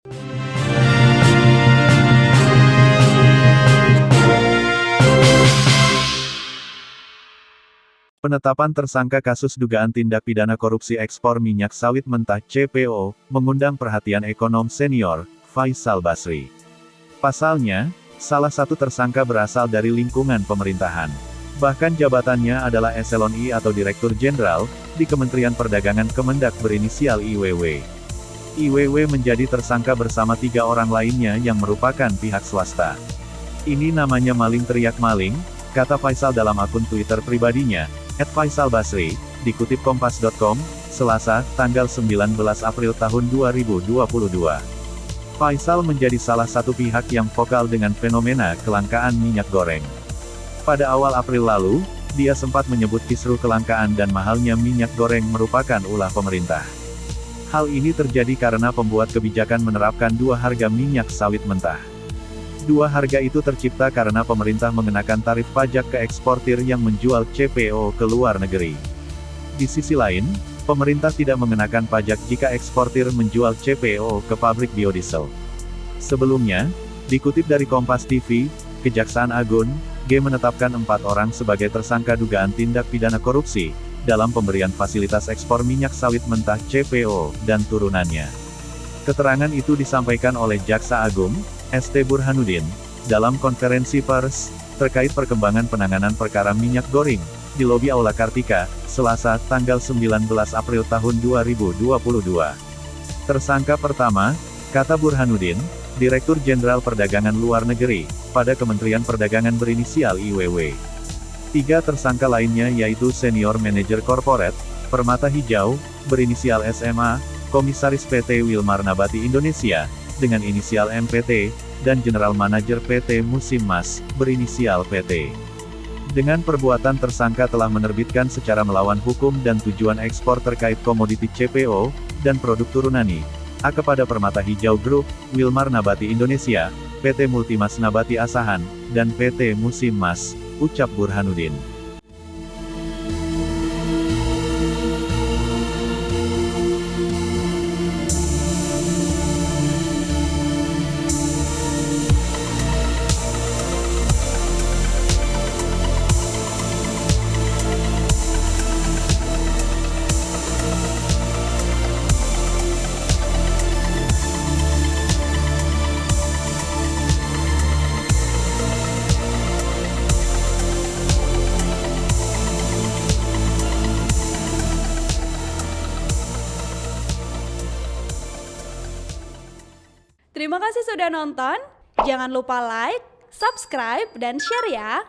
Penetapan tersangka kasus dugaan tindak pidana korupsi ekspor minyak sawit mentah (CPO) mengundang perhatian ekonom senior, Faisal Basri. Pasalnya, salah satu tersangka berasal dari lingkungan pemerintahan. Bahkan jabatannya adalah eselon I atau Direktur Jenderal, di Kementerian Perdagangan Kemendak berinisial IWW. IWW menjadi tersangka bersama 3 orang lainnya yang merupakan pihak swasta. Ini namanya maling teriak maling, kata Faisal dalam akun Twitter pribadinya, @FaisalBasri, dikutip Kompas.com, Selasa, tanggal 19 April tahun 2022. Faisal menjadi salah satu pihak yang vokal dengan fenomena kelangkaan minyak goreng. Pada awal April lalu, dia sempat menyebut kisru kelangkaan dan mahalnya minyak goreng merupakan ulah pemerintah. Hal ini terjadi karena pembuat kebijakan menerapkan 2 harga minyak sawit mentah. 2 harga itu tercipta karena pemerintah mengenakan tarif pajak ke eksportir yang menjual CPO ke luar negeri. Di sisi lain, pemerintah tidak mengenakan pajak jika eksportir menjual CPO ke pabrik biodiesel. Sebelumnya, dikutip dari Kompas TV, Kejaksaan Agung, G menetapkan 4 orang sebagai tersangka dugaan tindak pidana korupsi, dalam pemberian fasilitas ekspor minyak sawit mentah CPO, dan turunannya. Keterangan itu disampaikan oleh Jaksa Agung, ST Burhanuddin, dalam konferensi pers, terkait perkembangan penanganan perkara minyak goreng, di lobi Aula Kartika, Selasa, tanggal 19 April tahun 2022. Tersangka pertama, kata Burhanuddin, Direktur Jenderal Perdagangan Luar Negeri, pada Kementerian Perdagangan berinisial IWW. 3 tersangka lainnya yaitu Senior Manager Corporate, Permata Hijau, berinisial SMA, Komisaris PT Wilmar Nabati Indonesia, dengan inisial MPT, dan General Manager PT Musim Mas, berinisial PT. Dengan perbuatan tersangka telah menerbitkan secara melawan hukum dan tujuan ekspor terkait komoditi CPO, dan produk turunani, A kepada Permata Hijau Group, Wilmar Nabati Indonesia, PT Multimas Nabati Asahan, dan PT Musim Mas, ucap Burhanuddin. Terima kasih sudah nonton, jangan lupa like, subscribe, dan share ya!